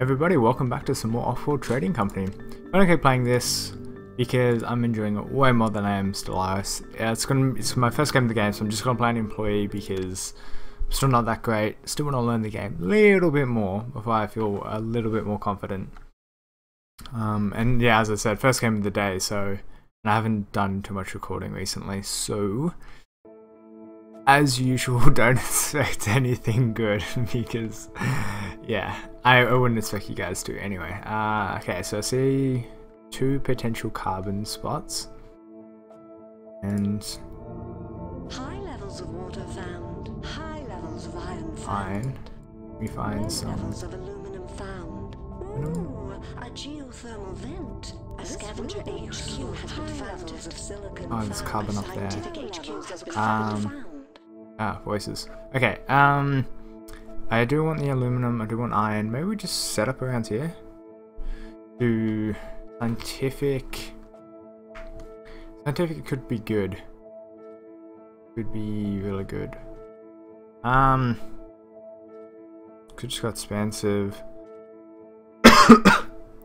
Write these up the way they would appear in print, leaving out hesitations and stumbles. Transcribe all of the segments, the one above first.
Everybody, welcome back to some more Offworld Trading Company. I'm gonna keep playing this because I'm enjoying it way more than I am Stellaris. It's my first game of the game, so I'm just gonna play an employee because I'm still not that great. Still want to learn the game a little bit more before I feel a little bit more confident. And yeah, as I said, first game of the day, so and I haven't done too much recording recently, so as usual, don't expect anything good because, yeah, I wouldn't expect you guys to anyway. Okay, so I see 2 potential carbon spots, and high levels of water found. High levels of iron found. iron. We find some levels of aluminum found. Ooh, a geothermal vent. A scavenger HQ has been found. Of silicon oh, there's carbon up there. HQ has been found. Voices. Okay, I do want the aluminum, I do want iron. Maybe we just set up around here. Do scientific. Scientific could be good. Could be really good. Could just go expansive.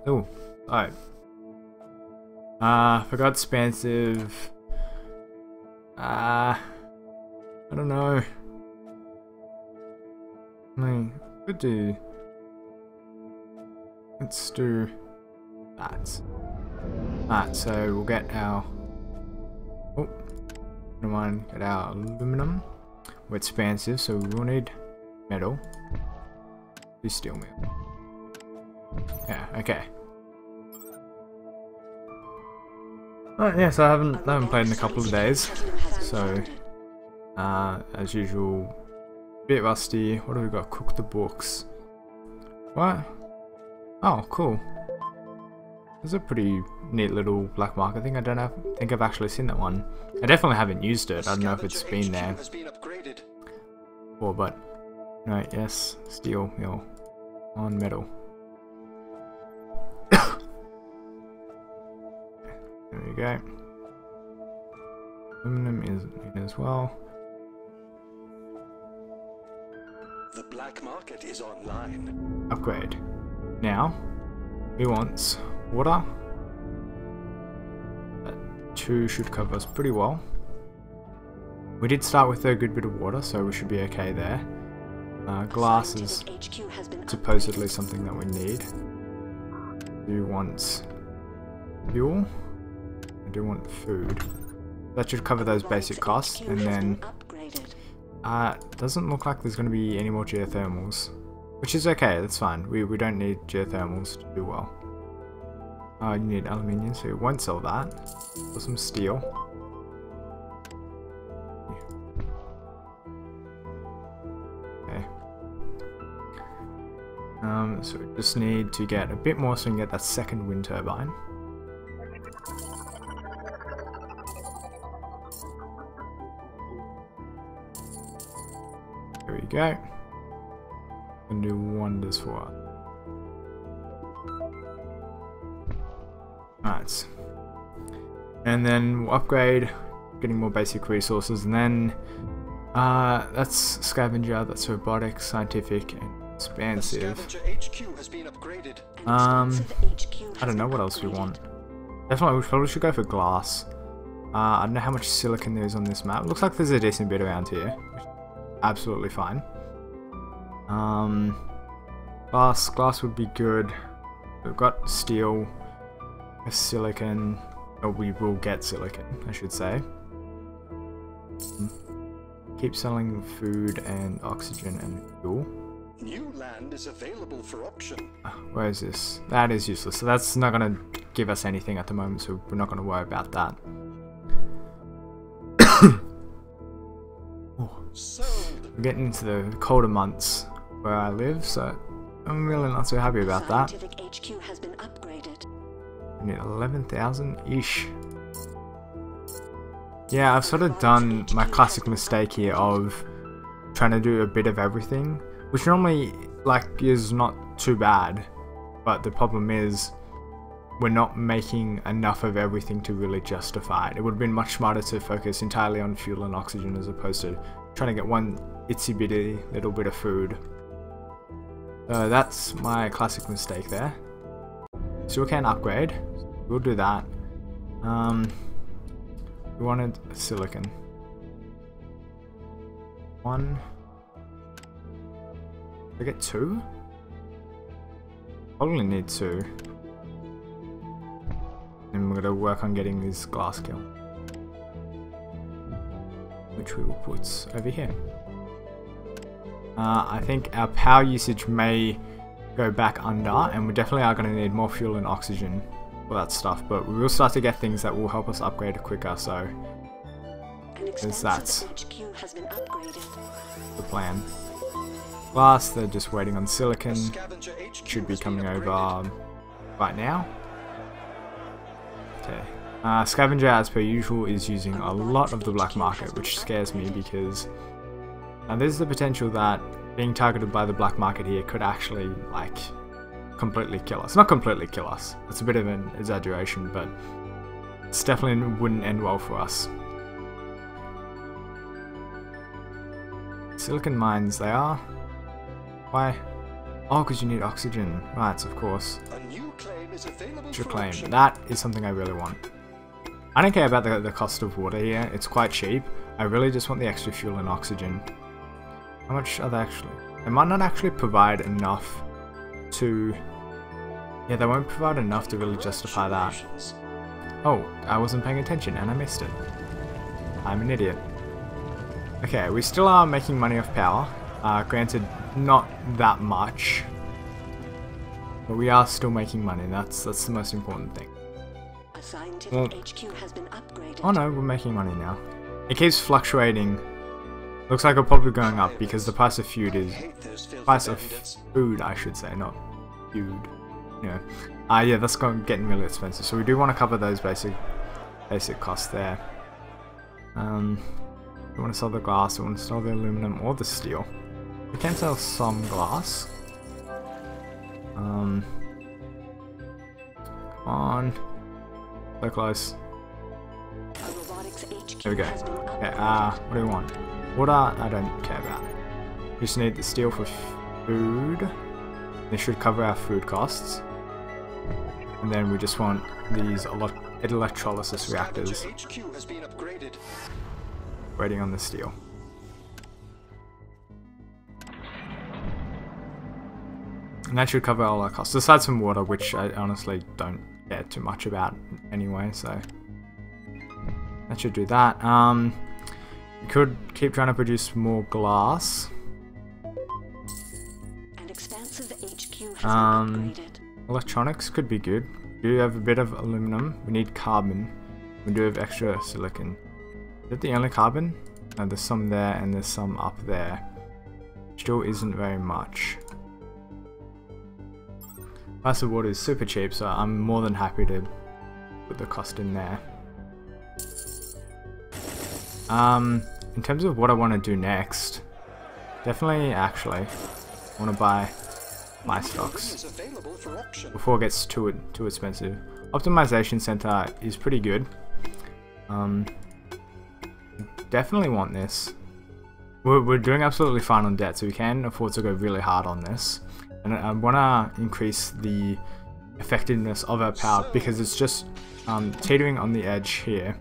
Oh, alright. Forgot expansive. I don't know. Could do. Let's do that. Alright, so we'll get our. Oh, never mind. Get our aluminum. We're expansive, so we will need metal. Do steel metal. Yeah. Okay. Alright, yeah. So I haven't played in a couple of days, so. As usual, bit rusty. What do we got? Cook the books. What? Oh, cool. There's a pretty neat little black market thing. I don't think I've actually seen that one. I definitely haven't used it. I don't know if it's been there. Or, but no, yes, steel mill on metal. There we go. Aluminum is in as well. The black market is online. Upgrade. Now, we want water. That 2 should cover us pretty well. We did start with a good bit of water, so we should be okay there. Glass is supposedly something that we need. We want fuel. I do want food. That should cover those basic costs, and then doesn't look like there's going to be any more geothermals, which is okay. That's fine. We don't need geothermals to do well. You need aluminium, so we won't sell that. For some steel. Okay. So we just need to get a bit more so we can get that second wind turbine. There we go. Can do wonders for us. Alright. And then we'll upgrade, getting more basic resources, and then that's scavenger, that's robotics, scientific, and expansive. HQ has been upgraded. I don't know what else we want. Definitely, we probably should go for glass. I don't know how much silicon there is on this map. Looks like there's a decent bit around here. Absolutely fine. Glass would be good. We've got steel, silicon, or we will get silicon, I should say. Keep selling food and oxygen and fuel. New land is available for auction. Where is this? That is useless. So that's not going to give us anything at the moment, so we're not going to worry about that. We're getting into the colder months where I live, so I'm really not so happy about that. HQ has been upgraded. We need 11,000-ish. Yeah, I've sort of done my classic mistake here of trying to do a bit of everything, which normally, like, is not too bad, but the problem is we're not making enough of everything to really justify it. It would have been much smarter to focus entirely on fuel and oxygen as opposed to trying to get one itsy bitty little bit of food. So that's my classic mistake there. Still can't upgrade. We'll do that. We wanted silicon. One. I get two? Probably need two. And we're gonna work on getting this glass kiln, which we will put over here. I think our power usage may go back under, and we definitely are going to need more fuel and oxygen for that stuff, but we will start to get things that will help us upgrade quicker, so that's the plan. Glass, they're just waiting on silicon, should be coming over right now. Okay. Scavenger, as per usual, is using a lot of the black market, which scares me because there's the potential that being targeted by the black market here could actually, like, completely kill us. Not completely kill us, that's a bit of an exaggeration, but it definitely wouldn't end well for us. Silicon mines, they are. Why? Oh, because you need oxygen. Right, of course. Extra claim. That is something I really want. I don't care about the cost of water here, it's quite cheap. I really just want the extra fuel and oxygen. How much are they actually? They might not actually provide enough to... Yeah, they won't provide enough to really justify that. Oh, I wasn't paying attention and I missed it. I'm an idiot. Okay, we still are making money off power. Granted, not that much. But we are still making money, that's the most important thing. A scientific HQ has been upgraded. Oh no, we're making money now. It keeps fluctuating. Looks like it'll probably going up because the price of food is... food, I should say, not food. Yeah. Yeah, that's getting really expensive. So we do want to cover those basic costs there. We want to sell the glass, we want to sell the aluminum or the steel. We can sell some glass. Come on. So close. There we go. Okay, what do we want? Water, I don't care about. We just need the steel for food. This should cover our food costs. And then we just want these electrolysis reactors. Waiting on the steel. And that should cover all our costs, aside from water, which I honestly don't care too much about anyway, so that should do that. We could keep trying to produce more glass. An expansive HQ has been upgraded. Electronics could be good. We do have a bit of aluminum. We need carbon. We do have extra silicon. Is that the only carbon? No, there's some there and there's some up there. Still isn't very much. Price of water is super cheap, so I'm more than happy to put the cost in there. In terms of what I want to do next, definitely actually want to buy my stocks before it gets too expensive. Optimization center is pretty good. Definitely want this. We're doing absolutely fine on debt, so we can afford to go really hard on this. And I want to increase the effectiveness of our power because it's just teetering on the edge here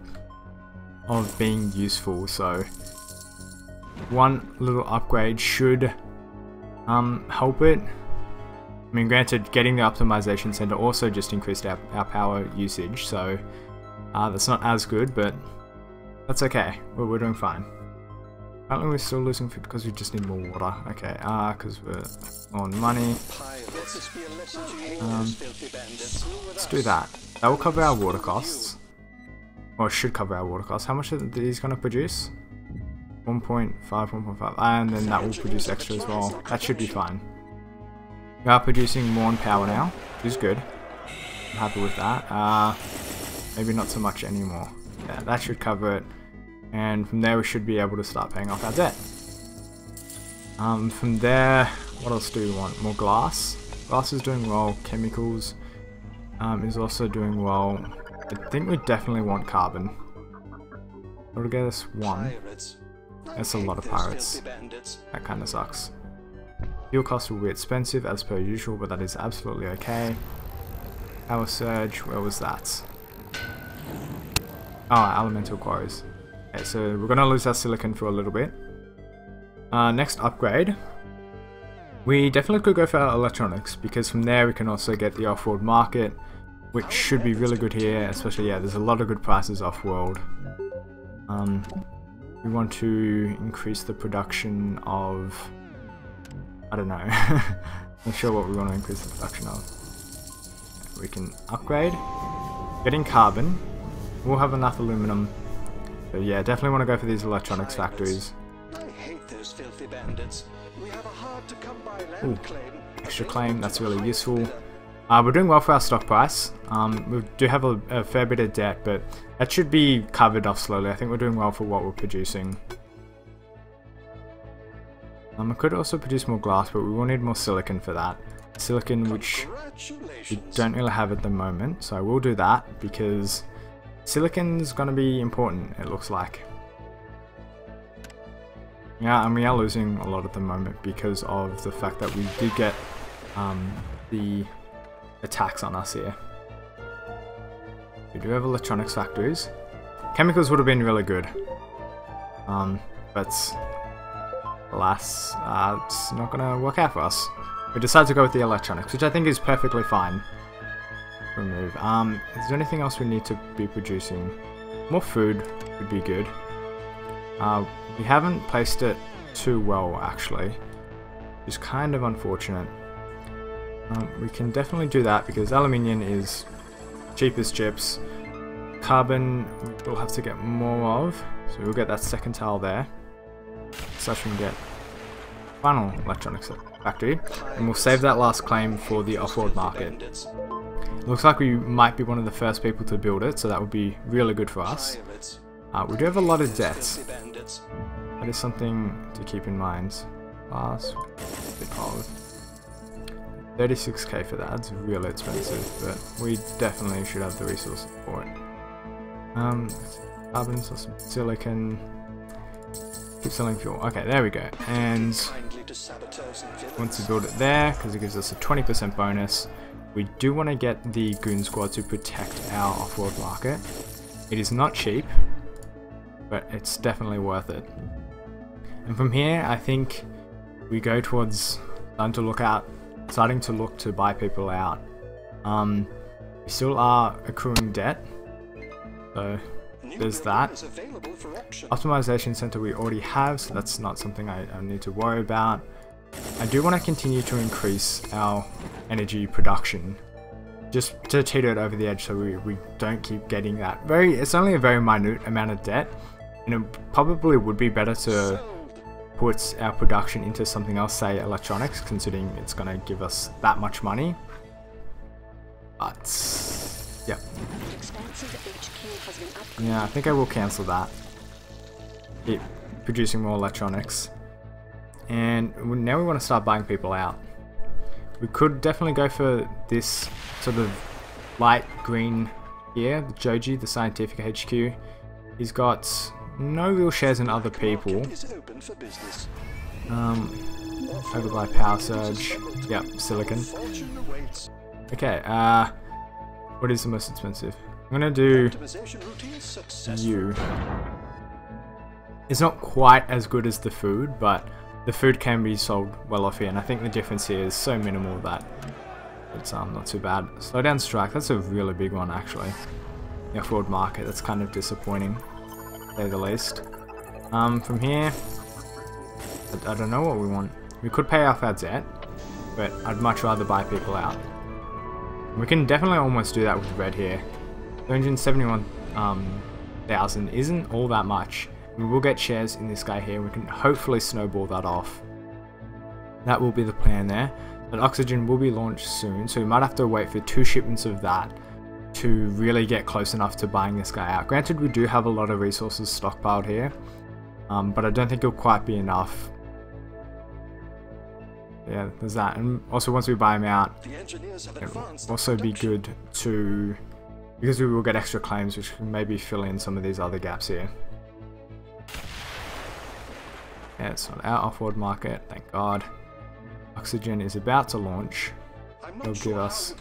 of being useful. So one little upgrade should help it. I mean, granted, getting the optimization center also just increased our power usage, so that's not as good, but that's okay. We're doing fine. Apparently we're still losing food because we just need more water. Okay, because we're on money. Let's do that. That will cover our water costs. Or it should cover our water costs. How much are these going to produce? 1.5, 1.5. And then that will produce extra as well. That should be fine. We are producing more in power now, which is good. I'm happy with that. Maybe not so much anymore. Yeah, that should cover it. And from there we should be able to start paying off our debt. From there, what else do we want? More glass. Glass is doing well. Chemicals is also doing well. I think we definitely want carbon. We'll get us one. That's a lot of pirates. That kind of sucks. Fuel costs will be expensive as per usual, but that is absolutely okay. Power surge, where was that? Oh, elemental quarries. Okay, so we're gonna lose our silicon for a little bit. Next upgrade. We definitely could go for our electronics, because from there we can also get the off-world market, which should be really good here, especially, yeah, there's a lot of good prices off-world. We want to increase the production of... I don't know. Not sure what we want to increase the production of. We can upgrade. Getting carbon. We'll have enough aluminum. But yeah, definitely want to go for these electronics factories. I hate those filthy bandits. We have a hard to come by land Ooh, claim. extra claim, that's really useful. We're doing well for our stock price. We do have a fair bit of debt, but that should be covered off slowly. I think we're doing well for what we're producing. I could also produce more glass, but we will need more silicon for that. Silicon, which we don't really have at the moment, so I will do that because silicon's gonna be important, it looks like. Yeah, and we are losing a lot at the moment because of the fact that we did get the attacks on us here. We do have electronics factories. Chemicals would have been really good, but alas, it's not gonna work out for us. We decided to go with the electronics, which I think is perfectly fine. Remove. Is there anything else we need to be producing? More food would be good. We haven't placed it too well, actually, which is kind of unfortunate. We can definitely do that because aluminium is cheap as chips. Carbon we'll have to get more of, so we'll get that second tile there. So we can get final electronics factory, and we'll save that last claim for the off-world market. Looks like we might be one of the first people to build it, so that would be really good for us. We do have a lot of debts. That is something to keep in mind. Last bit of 36k for that. It's really expensive, but we definitely should have the resources for it. Carbon, so some silicon. Keep selling fuel. Okay, there we go. And once we build it there, because it gives us a 20% bonus, we do want to get the goon squad to protect our off-world market. It is not cheap, but it's definitely worth it. And from here, I think we go towards starting to look to buy people out. We still are accruing debt, so there's that. Optimization center we already have, so that's not something I need to worry about. I do want to continue to increase our energy production, just to teeter it over the edge so we don't keep getting that. It's only a very minute amount of debt, and it probably would be better to put our production into something else, say electronics, considering it's going to give us that much money. But yeah. Yeah, I think I will cancel that. Keep producing more electronics. And now we want to start buying people out. We could definitely go for this sort of light green here, the Joji, the scientific HQ. He's got no real shares in other people. Overbuy power surge. Yep, silicon. Okay, what is the most expensive? I'm gonna do you. It's not quite as good as the food, but the food can be sold well off here, and I think the difference here is so minimal that it's not too bad. Slow down strike, that's a really big one actually. The off-world market, that's kind of disappointing, to say the least. From here, I don't know what we want. We could pay off our debt, but I'd much rather buy people out. We can definitely almost do that with red here. 271,000 isn't all that much. We will get shares in this guy here. We can hopefully snowball that off. That will be the plan there. But oxygen will be launched soon, so we might have to wait for 2 shipments of that to really get close enough to buying this guy out. Granted, we do have a lot of resources stockpiled here, but I don't think it'll quite be enough. Yeah, there's that. And also, once we buy him out, it will also be good to, because we will get extra claims, which can maybe fill in some of these other gaps here. Yeah, it's not our off-world market, thank God. oxygen is about to launch. It'll give us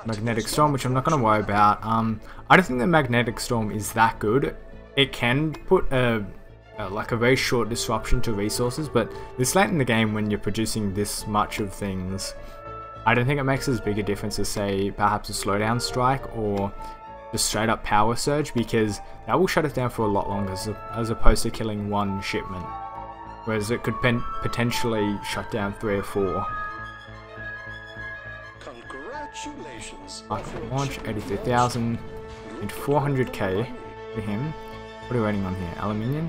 magnetic storm, which I'm not going to worry about. I don't think the magnetic storm is that good. It can put like a very short disruption to resources, but this late in the game when you're producing this much of things, I don't think it makes as big a difference as, say, perhaps a slowdown strike or just straight up power surge, because that will shut it down for a lot longer as opposed to killing one shipment, whereas it could potentially shut down 3 or 4. Congratulations. Market launch 83,000 and 400k for him. What are we waiting on here? Aluminium?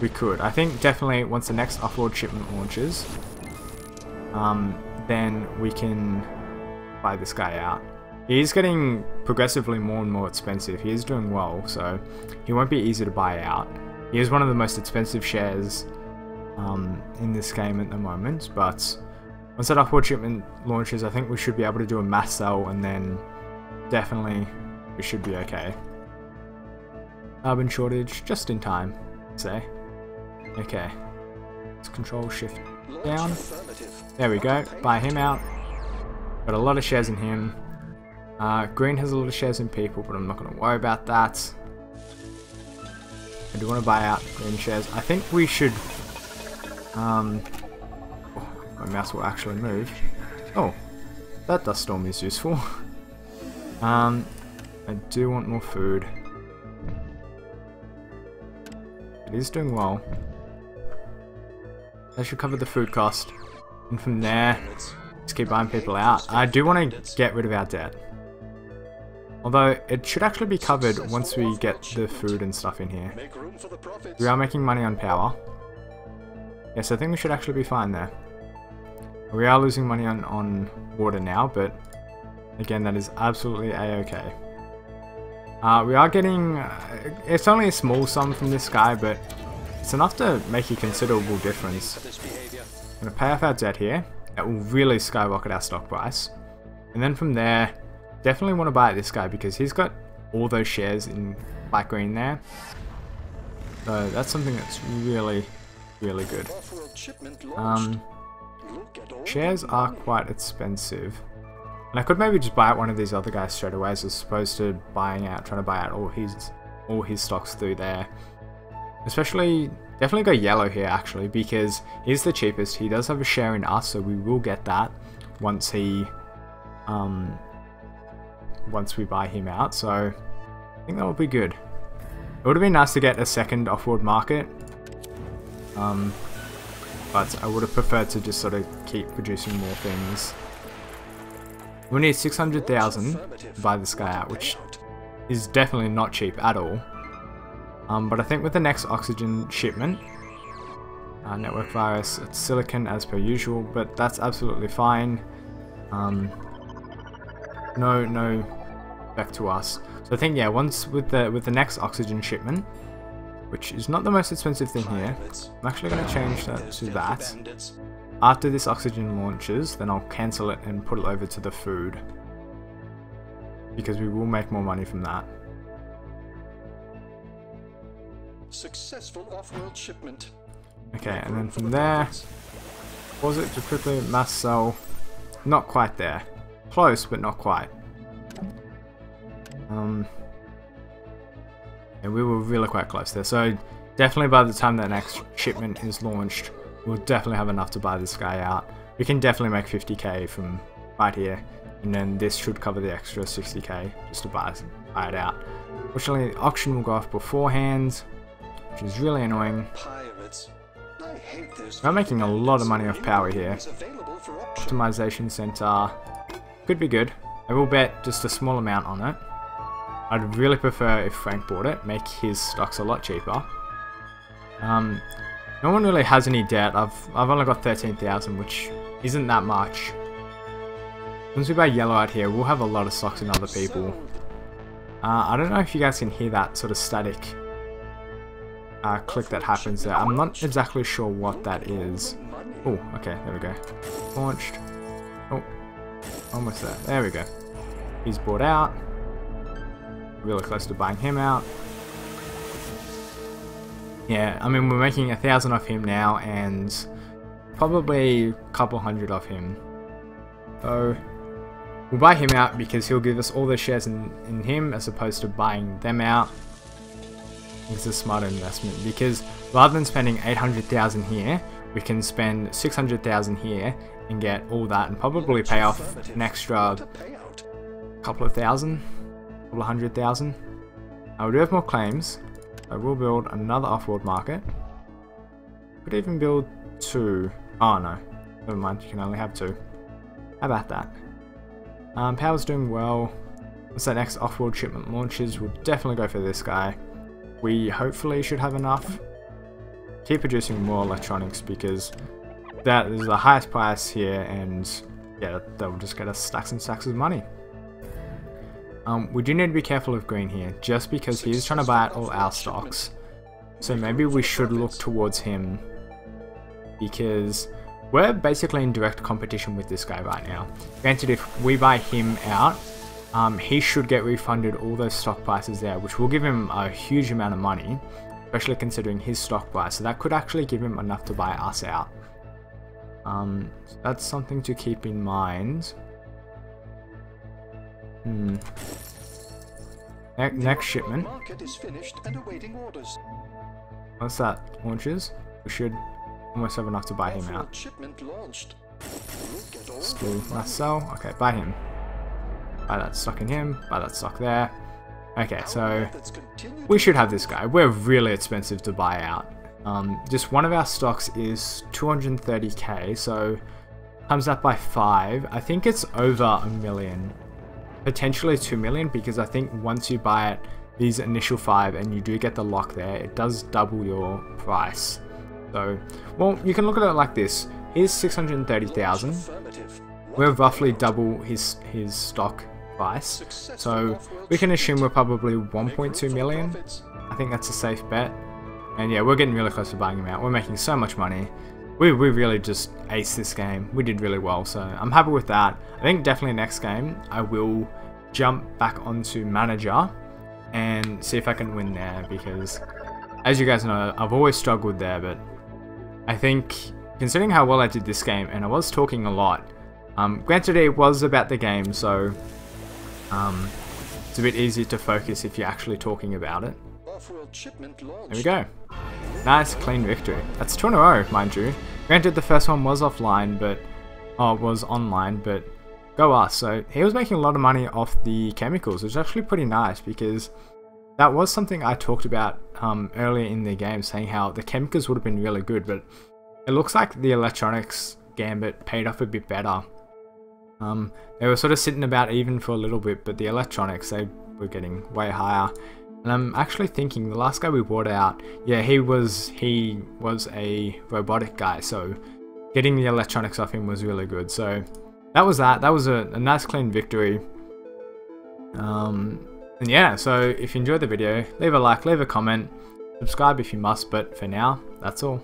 We could. I think definitely once the next Offworld shipment launches, then we can buy this guy out. He is getting progressively more and more expensive. He is doing well, so he won't be easy to buy out. He is one of the most expensive shares in this game at the moment, but once that Offworld shipment launches, I think we should be able to do a mass sell, and then definitely we should be okay. Carbon shortage, just in time, I'd say. Okay, let's control shift down. There we go, buy him out. Got a lot of shares in him. Green has a lot of shares in people, but I'm not going to worry about that. I do want to buy out green shares. I think we should... oh, my mouse will actually move. Oh, that dust storm is useful. I do want more food. It is doing well. That should cover the food cost. And from there, just keep buying people out. I do want to get rid of our debt. Although, it should actually be covered once we get the food and stuff in here. We are making money on power. Yes, I think we should actually be fine there. We are losing money on water now, but again, that is absolutely a-okay. We are getting... it's only a small sum from this guy, but it's enough to make a considerable difference. I'm going to pay off our debt here. That will really skyrocket our stock price. And then from there, definitely want to buy this guy because he's got all those shares in black green there. So that's something that's really, really good. Shares are quite expensive. And I could maybe just buy out one of these other guys straight away as opposed to trying to buy out all his stocks through there. Especially, definitely go yellow here actually, because he's the cheapest. He does have a share in us, so we will get that once he, once we buy him out. So I think that will be good. It would have been nice to get a second Offworld market, but I would have preferred to just sort of keep producing more things. We need 600,000 to buy this guy out, which is definitely not cheap at all. But I think with the next oxygen shipment, network virus, it's silicon as per usual, but that's absolutely fine. No back to us. So I think, yeah, once with the next oxygen shipment, which is not the most expensive thing here, I'm actually going to change that to that. After this oxygen launches, then I'll cancel it and put it over to the food, because we will make more money from that. Successful off-world shipment. Okay, and then from there, pause it to quickly mass sell. Not quite there. Close, but not quite. And we were really quite close there. So definitely by the time that next shipment is launched, we'll definitely have enough to buy this guy out. We can definitely make 50k from right here, and then this should cover the extra 60k just to buy it out. Fortunately, the auction will go off beforehand, which is really annoying. We're making a lot of money off power here. Optimization center could be good. I will bet just a small amount on it. I'd really prefer if Frank bought it, make his stocks a lot cheaper. No one really has any debt. I've only got 13,000, which isn't that much. Once we buy yellow out here, we'll have a lot of stocks in other people. I don't know if you guys can hear that sort of static click that happens there. I'm not exactly sure what that is. Oh, okay, there we go. Launched. Oh, almost there. There we go. He's bought out. Really close to buying him out. yeah, I mean, we're making 1,000 off him now, and probably a couple hundred off him. So we'll buy him out because he'll give us all the shares in him as opposed to buying them out. It's a smarter investment because rather than spending 800,000 here, we can spend 600,000 here and get all that and probably pay off an extra couple of thousand, couple of 100,000. We do have more claims, so we'll build another off-world market. Could even build 2. Oh no, never mind, you can only have 2. How about that? Power's doing well. Once that next off-world shipment launches, we'll definitely go for this guy. We hopefully should have enough. Keep producing more electronics because that is the highest price here, and yeah, they'll just get us stacks and stacks of money. We do need to be careful of green here, just because he is trying to buy out all our stocks. So maybe we should look towards him, because we're basically in direct competition with this guy right now. Granted, if we buy him out, he should get refunded all those stock prices there, which will give him a huge amount of money, especially considering his stock price. So that could actually give him enough to buy us out. So that's something to keep in mind. Next shipment. Once that launches, we should almost have enough to buy him out. Let's do last sell. Okay, buy him. Buy that stock in him. Buy that stock there. Okay, so we should have this guy. We're really expensive to buy out. Just one of our stocks is 230k, so times that by 5. I think it's over $1 million. Potentially 2 million, because I think once you buy it these initial 5 and you do get the lock there, it does double your price. So, well, you can look at it like this. Here's 630,000. We're roughly double his stock price. So we can assume we're probably 1.2 million. I think that's a safe bet. And yeah, we're getting really close to buying him out. We're making so much money. We really just aced this game. We did really well, so I'm happy with that. I think definitely next game I will jump back onto manager and see if I can win there, because as you guys know, I've always struggled there, but I think considering how well I did this game, and I was talking a lot, granted it was about the game, so it's a bit easier to focus if you're actually talking about it. There we go. Nice, clean victory. That's 2 in a row, mind you. Granted, the first one was offline, but was online, but go us. So he was making a lot of money off the chemicals, which is actually pretty nice, because that was something I talked about earlier in the game, saying how the chemicals would have been really good, but it looks like the electronics gambit paid off a bit better. They were sort of sitting about even for a little bit, but the electronics, they were getting way higher. And I'm actually thinking the last guy we bought out, yeah, he was a robotic guy, so getting the electronics off him was really good. So that was that. That was a nice clean victory. And yeah, so if you enjoyed the video, leave a like, leave a comment, subscribe if you must, but for now, that's all.